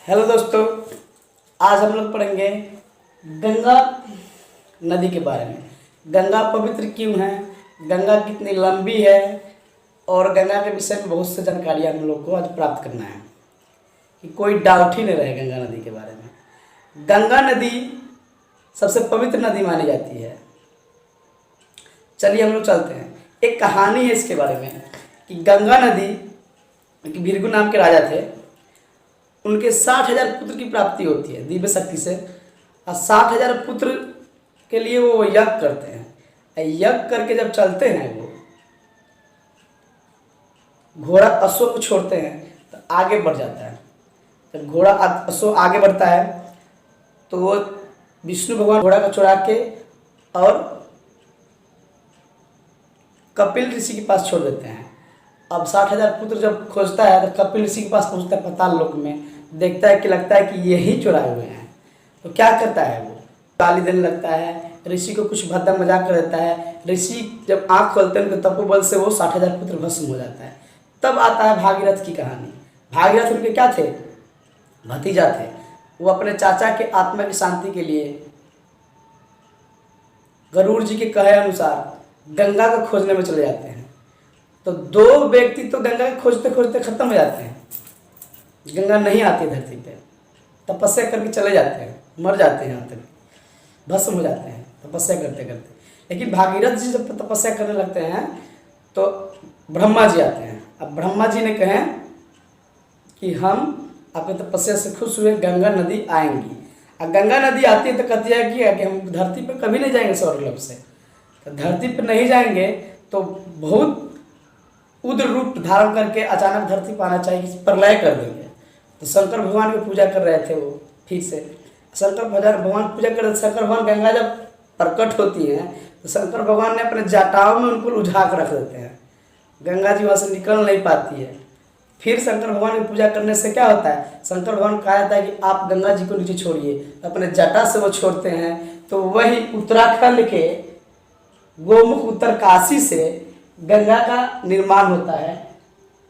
Hello दोस्तों, आज हम लोग पढ़ेंगे गंगा नदी के बारे में। गंगा पवित्र क्यों है, गंगा कितनी लंबी है और गंगा के विषय में बहुत सी जानकारियाँ हम लोग को आज प्राप्त करना है कि कोई डाउट ही नहीं रहे गंगा नदी के बारे में। गंगा नदी सबसे पवित्र नदी मानी जाती है। चलिए हम लोग चलते हैं। एक कहानी है इसके बारे में कि गंगा नदी, भृगु नाम के राजा थे, उनके 60,000 पुत्र की प्राप्ति होती है दिव्य शक्ति से, और 60,000 पुत्र के लिए वो यज्ञ करते हैं। यज्ञ करके जब चलते हैं, वो घोड़ा अश्व को छोड़ते हैं तो आगे बढ़ जाता है। जब घोड़ा अश्व आगे बढ़ता है तो वो विष्णु भगवान घोड़ा को चुरा के और कपिल ऋषि के पास छोड़ देते हैं। अब 60,000 पुत्र जब खोजता है तो कपिल ऋषि के पास पहुंचता है पाताल लोक में, देखता है कि लगता है कि यही चुराए हुए हैं। तो क्या करता है, वो गाली देने लगता है, ऋषि को कुछ भद्दा मजाक कर देता है। ऋषि जब आँख खोलते हैं उनके तपोबल से वो 60,000 पुत्र भस्म हो जाता है। तब आता है भागीरथ की कहानी। भागीरथ उनके क्या थे, भतीजा थे। वो अपने चाचा के आत्मा की शांति के लिए गरुड़ जी के कहे अनुसार गंगा को खोजने में चले जाते हैं। तो दो व्यक्ति तो गंगा को खोजते खोजते खत्म हो जाते हैं, गंगा नहीं आती धरती पे, तपस्या करके चले जाते हैं, मर जाते हैं, यहाँ तक भस्म हो जाते हैं तपस्या करते करते। लेकिन भागीरथ जी जब तपस्या करने लगते हैं तो ब्रह्मा जी आते हैं। अब ब्रह्मा जी ने कहे कि हम आपके तपस्या से खुश हुए, गंगा नदी आएंगी। और गंगा नदी आती है तो कहती है कि हम धरती पर कभी नहीं जाएंगे स्वर्गलोक से। तो धरती पर नहीं जाएंगे तो बहुत उग्र रूप धारण करके अचानक धरती पर आना चाहिए, प्रलय कर देंगे। तो शंकर भगवान की पूजा कर रहे थे वो, ठीक से शंकर भगवान पूजा कर रहे थे। शंकर भगवान गंगा जब प्रकट होती हैं तो शंकर भगवान ने अपने जटाओं में उनको उलझा कर रख देते हैं, गंगा जी वहाँ से निकल नहीं पाती है। फिर शंकर भगवान की पूजा करने से क्या होता है, शंकर भगवान कहा जाता है कि आप गंगा जी को नीचे छोड़िए, अपने जटा से वो छोड़ते हैं। तो वही उत्तराखंड के गोमुख उत्तरकाशी से गंगा का निर्माण होता है।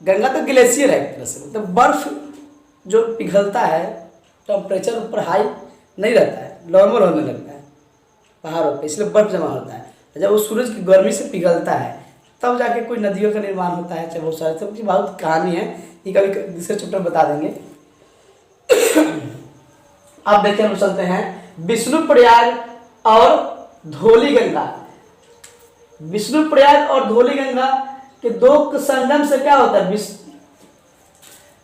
गंगा तो ग्लेशियर है एक तरह से, मतलब बर्फ जो पिघलता है, टेम्परेचर ऊपर हाई नहीं रहता है, नॉर्मल होने लगता है पहाड़ों पे, इसलिए बर्फ जमा होता है। जब वो सूरज की गर्मी से पिघलता है तब जाके कोई नदियों का निर्माण होता है। चाहे बहुत सारे, सब की बहुत कहानी है, ये कभी दूसरे चैप्टर बता देंगे। अब देखिए हम चलते हैं विष्णु प्रयाग और धौली गंगा। विष्णु प्रयाग और धौली गंगा के दो संगम से क्या होता है,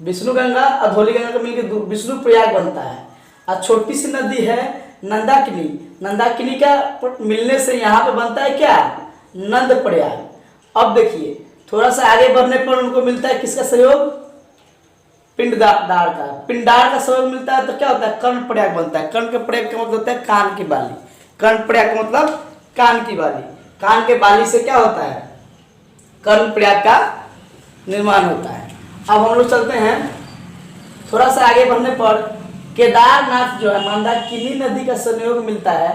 विष्णु गंगा और धौली गंगा का मिलकर विष्णु प्रयाग बनता है। और छोटी सी नदी है नंदाकिनी, नंदाकिनी का मिलने से यहाँ पे बनता है क्या, नंद प्रयाग। अब देखिए थोड़ा सा आगे बढ़ने पर उनको मिलता है किसका सहयोग, पिंडदार का, पिंडार का सहयोग मिलता है। तो क्या होता है, कर्ण प्रयाग बनता है। कर्ण के प्रयाग का मतलब होता है कान की बाली, कर्ण प्रयाग का मतलब कान की बाली। कान के बाली से क्या होता है, कर्ण प्रयाग का निर्माण होता है। अब हम लोग चलते हैं थोड़ा सा आगे बढ़ने पर केदारनाथ जो है मंदाकिनी नदी का सहयोग मिलता है।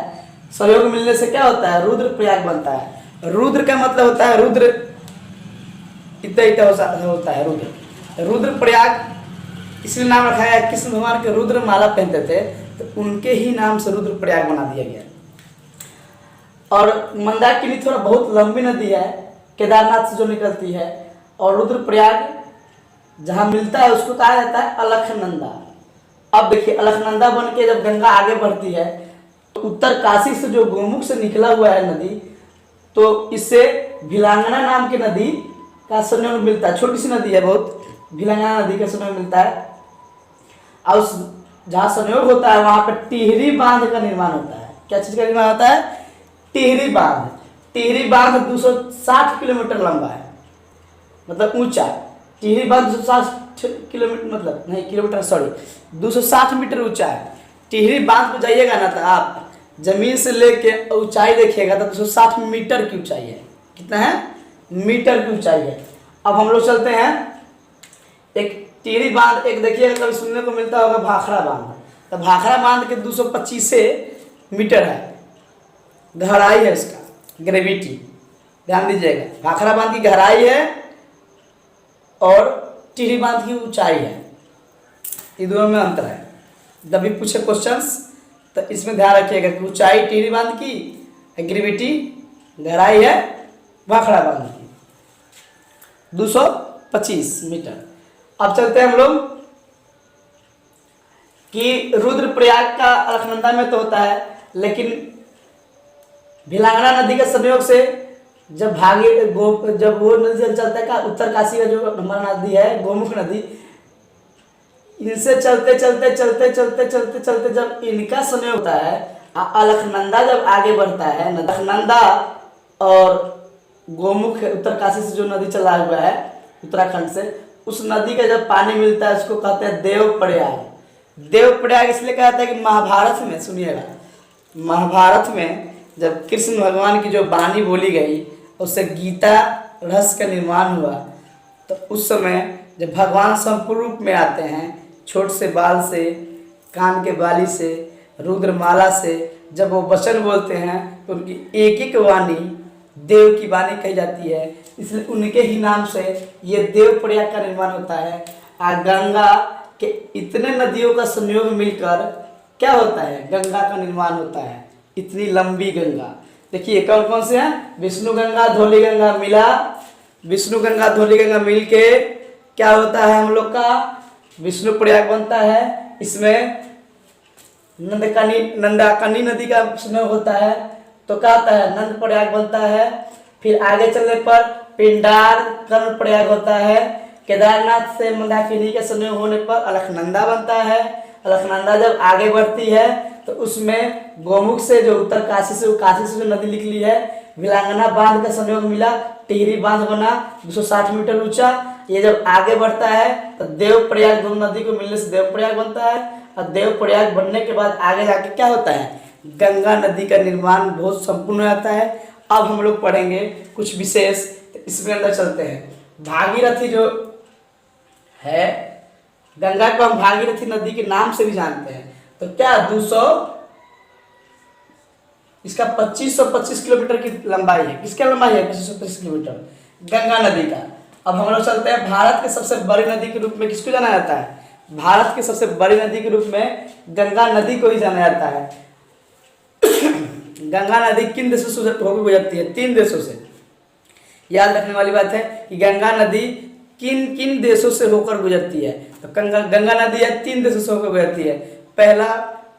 सहयोग मिलने से क्या होता है, रुद्र प्रयाग बनता है। रुद्र का मतलब होता है रुद्र, इतना होता है रुद्र। रुद्र प्रयाग इसलिए नाम रखा गया, कृष्ण भगवान के रुद्र माला पहनते थे तो उनके ही नाम से रुद्र प्रयाग बना दिया गया। और मंदाकिनी थोड़ा बहुत लंबी नदी है, केदारनाथ से जो निकलती है। और रुद्रप्रयाग जहाँ मिलता है उसको कहा जाता है अलखनंदा। अब देखिए अलखनंदा बन के जब गंगा आगे बढ़ती है तो उत्तरकाशी से जो गोमुख से निकला हुआ है नदी, तो इससे भिलांगना नाम की नदी का संयोग मिलता है। छोटी सी नदी है बहुत, भिलांगना नदी का संयोग मिलता है। और उस जहाँ संयोग होता है वहाँ पर टिहरी बांध का निर्माण होता है। क्या चीज़ का निर्माण होता है, टिहरी बांध। टिहरी बांध 260 किलोमीटर लंबा है, मतलब ऊंचा। टिहरी बांध 260 किलोमीटर मतलब नहीं किलोमीटर, सॉरी 260 मीटर ऊंचा है। टिहरी बांध पर जाइएगा ना तो आप जमीन से लेके ऊंचाई देखिएगा तो 260 मीटर की ऊंचाई है। कितना है, मीटर की ऊंचाई है। अब हम लोग चलते हैं एक टिहरी बांध, एक देखिएगा कभी सुनने को मिलता होगा भाखड़ा बांध। तो भाखड़ा बांध के 225 मीटर है गहराई है, इसका ग्रेविटी ध्यान दीजिएगा। भाखड़ा बांध की गहराई है और टिहरी बांध की ऊंचाई है। ये दोनों में अंतर है। जब भी पूछे क्वेश्चंस तो इसमें ध्यान रखिएगा कि ऊंचाई टिहरी बांध की, ग्रेविटी गहराई है भाखड़ा बांध की 225 मीटर। अब चलते हैं हम लोग कि रुद्रप्रयाग का अलकनंदा में तो होता है, लेकिन भिलांगना नदी के संयोग से जब जब वो नदी चलता है का उत्तर काशी का जो हमारा नदी है गोमुख नदी, इनसे चलते चलते चलते चलते चलते चलते जब इनका समय होता है अलकनंदा जब आगे बढ़ता है, अलकनंदा और गोमुख उत्तर काशी से जो नदी चला हुआ है उत्तराखंड से, उस नदी का जब पानी मिलता है उसको कहते हैं देवप्रयाग। देवप्रयाग इसलिए कहता है कि महाभारत में, सुनिएगा, महाभारत में जब कृष्ण भगवान की जो वाणी बोली गई उससे गीता रहस्य का निर्माण हुआ, तो उस समय जब भगवान संपूर्ण रूप में आते हैं, छोट से बाल से, कान के बाली से, रुद्रमाला से जब वो वचन बोलते हैं तो उनकी एक एक वाणी देव की वाणी कही जाती है, इसलिए उनके ही नाम से ये देवप्रयाग का निर्माण होता है। गंगा के इतने नदियों का संयोग मिलकर क्या होता है, गंगा का निर्माण होता है। इतनी लंबी गंगा देखिए कौन कौन से हैं, विष्णु गंगा धौली गंगा मिला, विष्णु गंगा धौली गंगा मिल के क्या होता है हम लोग का विष्णु प्रयाग बनता है। इसमें नंदाकनी नदी का संयोग होता है तो क्या होता है, नंद प्रयाग बनता है। फिर आगे चलने पर पिंडार कर्ण प्रयाग होता है। केदारनाथ से मंदाकिनी के संयोग होने पर अलकनंदा बनता है। अलकनंदा जब आगे बढ़ती है तो उसमें गोमुख से जो उत्तर काशी से जो नदी निकली है, भिलांगना बांध का संयोग मिला, टिहरी बांध बना 260 मीटर ऊंचा। ये जब आगे बढ़ता है तो देवप्रयाग, दोनों नदी को मिलने से देवप्रयाग बनता है, और देवप्रयाग बनने के बाद आगे जाके क्या होता है, गंगा नदी का निर्माण बहुत संपूर्ण हो जाता है। अब हम लोग पढ़ेंगे कुछ विशेष, तो इसमें अंदर चलते हैं। भागीरथी जो है, गंगा को हम भागीरथी नदी के नाम से भी जानते हैं। तो क्या 200 इसका 2525 किलोमीटर की लंबाई है। किसकी लंबाई है? 2525 किलोमीटर गंगा नदी का। अब हम लोग चलते हैं भारत के सबसे बड़ी नदी के रूप में किसको जाना जाता है? भारत की सबसे बड़ी नदी के रूप में गंगा नदी को ही जाना जाता है। गंगा नदी किन देशों से होकर गुजरती है? 3 देशों से। याद रखने वाली बात है कि गंगा नदी किन किन देशों से होकर गुजरती है। तो गंगा नदी है 3 देशों से होकर गुजरती है। पहला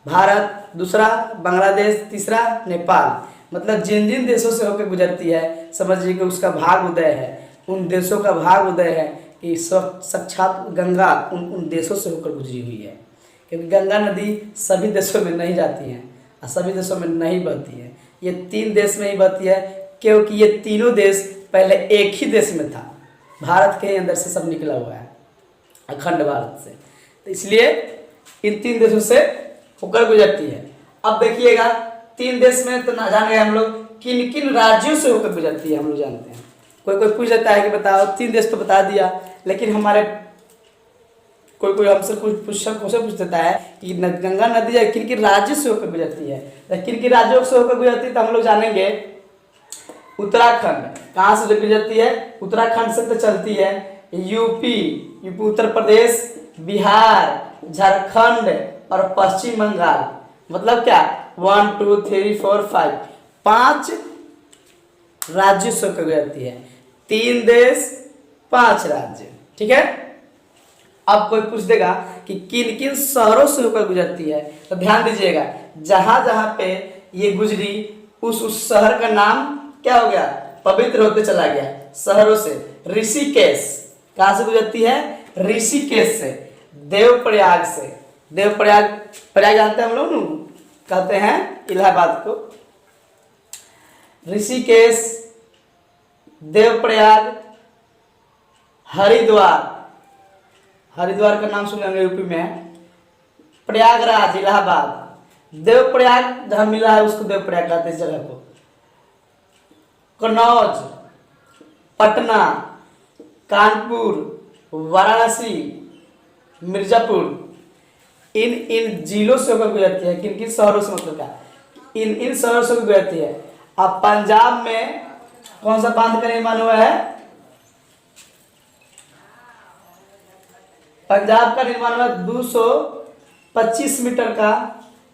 भारत, दूसरा बांग्लादेश, तीसरा नेपाल। मतलब जिन जिन देशों से होकर गुजरती है समझिए कि उसका भाग उदय है, उन देशों का भाग उदय है कि साक्षात गंगा उन देशों से होकर गुजरी हुई है। क्योंकि गंगा नदी सभी देशों में नहीं जाती है और सभी देशों में नहीं बहती है, ये 3 देश में ही बहती है। क्योंकि ये तीनों देश पहले एक ही देश में था, भारत के अंदर से सब निकला हुआ है, अखंड भारत से, तो इसलिए इन 3 देशों से होकर गुजरती है। अब देखिएगा 3 देश में तो ना जाने हम लोग किन किन राज्यों से होकर गुजरती है, हम लोग जानते हैं। कोई कोई पूछ जाता है कि बताओ, 3 देश तो बता दिया, लेकिन हमारे कोई हमसे कुछ पूछ देता है कि गंगा नदी है किन किन राज्यों से होकर गुजरती है, किन किन राज्यों से होकर गुजरती है, तो हम लोग जानेंगे। उत्तराखंड कहाँ से गुजरती है? उत्तराखंड से तो चलती है यूपी, उत्तर प्रदेश, बिहार, झारखंड और पश्चिम बंगाल। मतलब क्या 1 2 3 4 5 राज्यों से होकर गुजरती है। 3 देश 5 राज्य, ठीक है। अब कोई पूछ देगा कि किन किन शहरों से होकर गुजरती है, तो ध्यान दीजिएगा, जहां जहां पे ये गुजरी उस शहर का नाम क्या हो गया? पवित्र होते चला गया। शहरों से ऋषिकेश कहां से गुजरती है? ऋषिकेश से। देवप्रयाग से, प्रयाग जानते हैं हम लोग, कहते हैं इलाहाबाद को। ऋषिकेश, देवप्रयाग, हरिद्वार का नाम सुनेंगे यूपी में, प्रयागराज इलाहाबाद। देवप्रयाग जहां मिला है उसको देवप्रयाग कहते हैं इस जगह को। कन्नौज, पटना, कानपुर, वाराणसी, मिर्जापुर, इन जिलों से होकर गुजरती है। किन किन शहरों से, मतलब क्या इन शहरों से गुजरती है। अब पंजाब में कौन सा बांध का निर्माण हुआ है? पंजाब का निर्माण हुआ 225 मीटर का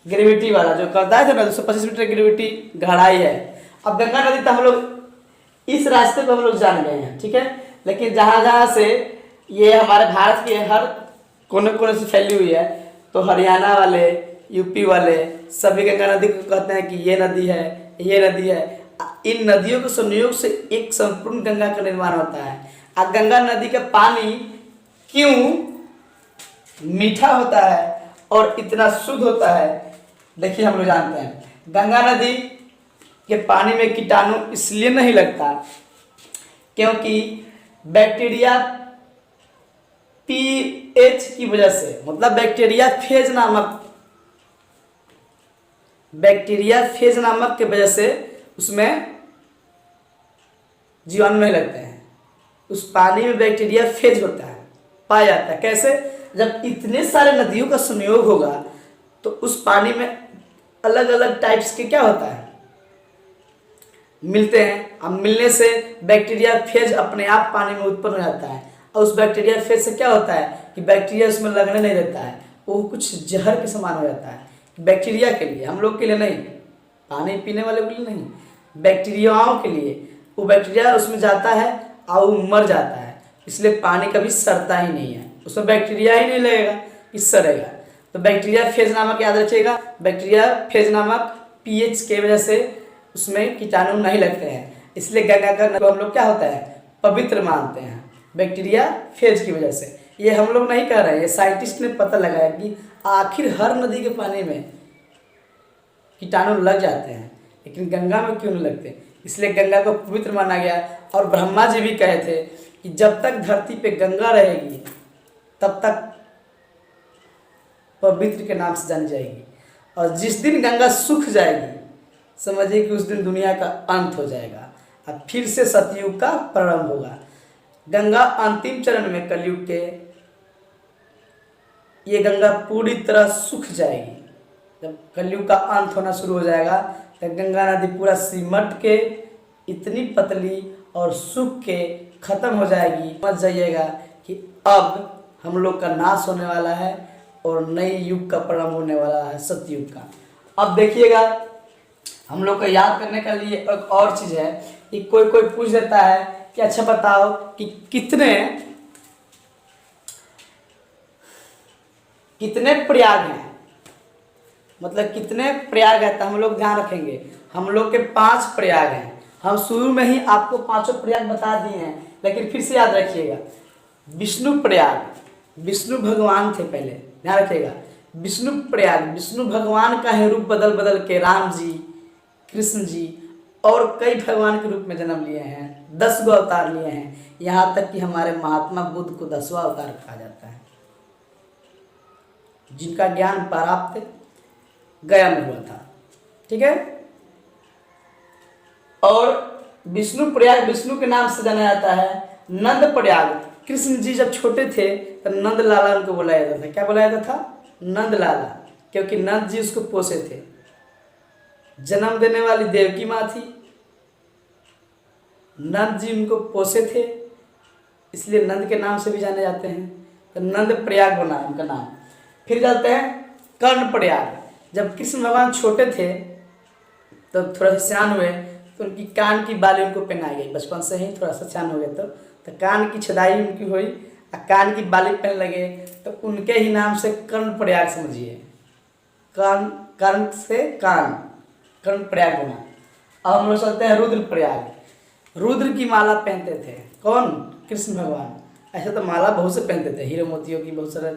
ग्रेविटी वाला, जो कहता है ना 225 मीटर ग्रेविटी गहराई है। अब गंगा नदी तो हम लोग इस रास्ते को हम लोग जान गए हैं, ठीक है। लेकिन जहाँ जहाँ से ये हमारे भारत के हर कोने कोने से फैली हुई है, तो हरियाणा वाले, यूपी वाले सभी गंगा नदी को कहते हैं कि ये नदी है, ये नदी है। इन नदियों के संयोग से एक संपूर्ण गंगा का निर्माण होता है। अब गंगा नदी का पानी क्यों मीठा होता है और इतना शुद्ध होता है, देखिए हम लोग जानते हैं। गंगा नदी के पानी में कीटाणु इसलिए नहीं लगता क्योंकि बैक्टीरिया पीएच की वजह से, मतलब बैक्टीरिया फेज नामक के वजह से उसमें जीवाणु नहीं लगते हैं। उस पानी में बैक्टीरिया फेज होता है, पाया जाता है। कैसे? जब इतने सारे नदियों का संयोग होगा तो उस पानी में अलग अलग टाइप्स के क्या होता है, मिलते हैं। अब मिलने से बैक्टीरिया फेज अपने आप पानी में उत्पन्न हो जाता है। और उस बैक्टीरिया फेज से क्या होता है कि बैक्टीरिया उसमें लगने नहीं देता है, वो कुछ जहर के समान हो जाता है। बैक्टीरिया के लिए, हम लोग के लिए नहीं, पानी पीने वाले के लिए नहीं, बैक्टीरियाओं के लिए। वो बैक्टीरिया उसमें जाता है और वो मर जाता है, इसलिए पानी कभी सड़ता ही नहीं है। उसमें बैक्टीरिया ही नहीं लगेगा कि सड़ेगा। तो बैक्टीरिया फेज नामक याद रखिएगा, बैक्टीरिया फेज नामक पीएच के वजह से उसमें कीटाणु नहीं लगते हैं, इसलिए गंगा का नदी हम लोग क्या होता है, पवित्र मानते हैं, बैक्टीरिया फेज की वजह से। ये हम लोग नहीं कह रहे हैं, ये साइंटिस्ट ने पता लगाया कि आखिर हर नदी के पानी में कीटाणु लग जाते हैं, लेकिन गंगा में क्यों नहीं लगते, इसलिए गंगा को पवित्र माना गया। और ब्रह्मा जी भी कहे थे कि जब तक धरती पे गंगा रहेगी तब तक पवित्र के नाम से जानी जाएगी, और जिस दिन गंगा सूख जाएगी समझिए कि उस दिन दुनिया का अंत हो जाएगा, अब फिर से सतयुग का प्रारंभ होगा। गंगा अंतिम चरण में कलयुग के, ये गंगा पूरी तरह सूख जाएगी। जब कलयुग का अंत होना शुरू हो जाएगा तो गंगा नदी पूरा सिमट के इतनी पतली और सूख के खत्म हो जाएगी। समझ जाइएगा कि अब हम लोग का नाश होने वाला है और नई युग का प्रारंभ होने वाला है, सतयुग का। अब देखिएगा, हम लोग को याद करने के लिए एक और चीज़ है कि कोई कोई पूछ देता है कि अच्छा बताओ कि कितने प्रयाग हैं, मतलब कितने प्रयाग है। तो हम लोग ध्यान रखेंगे, हम लोग के 5 प्रयाग हैं। हम शुरू में ही आपको 5 प्रयाग बता दिए हैं, लेकिन फिर से याद रखिएगा। विष्णु प्रयाग, विष्णु भगवान थे पहले, ध्यान रखिएगा। विष्णु प्रयाग, विष्णु भगवान का है रूप बदल बदल के राम जी, कृष्ण जी और कई भगवान के रूप में जन्म लिए हैं, 10 गो अवतार लिए हैं। यहाँ तक कि हमारे महात्मा बुद्ध को 10वां अवतार कहा जाता है, जिनका ज्ञान प्राप्त गया में हुआ था, ठीक है। और विष्णु प्रयाग विष्णु के नाम से जाना जाता है। नंद प्रयाग, कृष्ण जी जब छोटे थे तो नंद लाला उनको बुलाया जाता था। क्या बुलाया जाता था? नंद लाला, क्योंकि नंद जी उसको पोसे थे। जन्म देने वाली देवकी माँ थी, नंद जी उनको पोसे थे, इसलिए नंद के नाम से भी जाने जाते हैं। तो नंद प्रयाग बना उनका नाम। फिर जाते हैं कर्ण प्रयाग। जब कृष्ण भगवान छोटे थे तो थोड़ा सा सियान हुए तो उनकी कान की बाली उनको पहनाई गई, बचपन से ही थोड़ा सा सियान हो गए तो कान की छदाई उनकी हुई और कान की बाली पहन लगे, तो उनके ही नाम से कर्ण प्रयाग समझिए। कर्ण से कान, कर्ण प्रयाग बना। अब हम लोग चलते हैं रुद्र प्रयाग। रुद्र की माला पहनते थे कौन? कृष्ण भगवान। ऐसे तो माला बहुत से पहनते थे, हीरे मोतियों की, बहुत सारे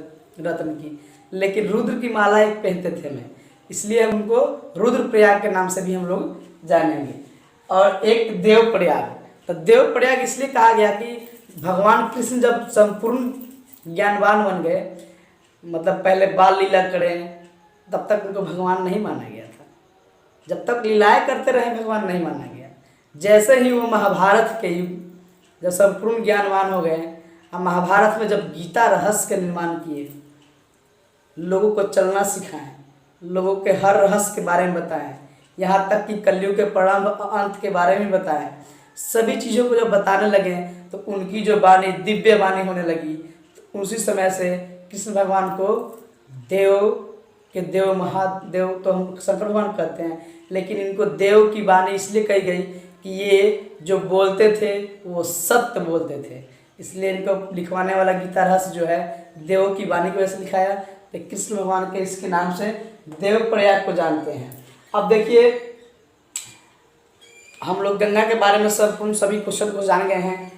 रत्न की, लेकिन रुद्र की माला एक पहनते थे मैं, इसलिए उनको रुद्र प्रयाग के नाम से भी हम लोग जानेंगे। और एक देव प्रयाग, तो देव प्रयाग इसलिए कहा गया कि भगवान कृष्ण जब संपूर्ण ज्ञानवान बन गए, मतलब पहले बाल लीला करें तब तक उनको भगवान नहीं माना गया था। जब तक लीलाएं करते रहे भगवान नहीं माना गया। जैसे ही वो महाभारत के युग जब संपूर्ण ज्ञानवान हो गए, हम महाभारत में जब गीता रहस्य के निर्माण किए, लोगों को चलना सिखाएं, लोगों के हर रहस्य के बारे में बताएं, यहाँ तक कि कलयुग के प्रारंभ अंत के बारे में बताएं, सभी चीज़ों को जब बताने लगे तो उनकी जो वाणी दिव्य वाणी होने लगी। तो उसी समय से कृष्ण भगवान को देव के देव महादेव तो हम शंकर भगवान कहते हैं, लेकिन इनको देव की वाणी इसलिए कही गई कि ये जो बोलते थे वो सत्य बोलते थे, इसलिए इनको लिखवाने वाला गीता रहस्य जो है देव की वाणी की वजह से लिखाया। तो कृष्ण भगवान के इसके नाम से देव प्रयाग को जानते हैं। अब देखिए हम लोग गंगा के बारे में संपूर्ण सभी क्वेश्चन को जान गए हैं।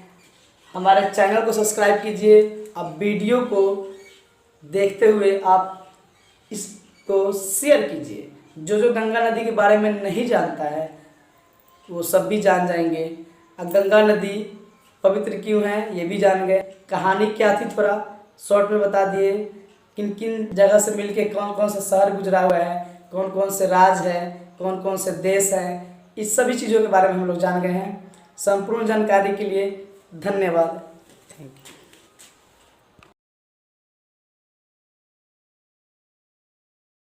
हमारे चैनल को सब्सक्राइब कीजिए। अब वीडियो को देखते हुए आप इसको शेयर कीजिए। जो गंगा नदी के बारे में नहीं जानता है वो सब भी जान जाएंगे। अब गंगा नदी पवित्र क्यों है ये भी जान गए। कहानी क्या थी थोड़ा शॉर्ट में बता दिए। किन किन जगह से मिलके कौन कौन से शहर गुजरा हुआ है, कौन कौन से राज्य है, कौन कौन से देश हैं, इस सभी चीज़ों के बारे में हम लोग जान गए हैं। संपूर्ण जानकारी के लिए धन्यवाद। Thank you.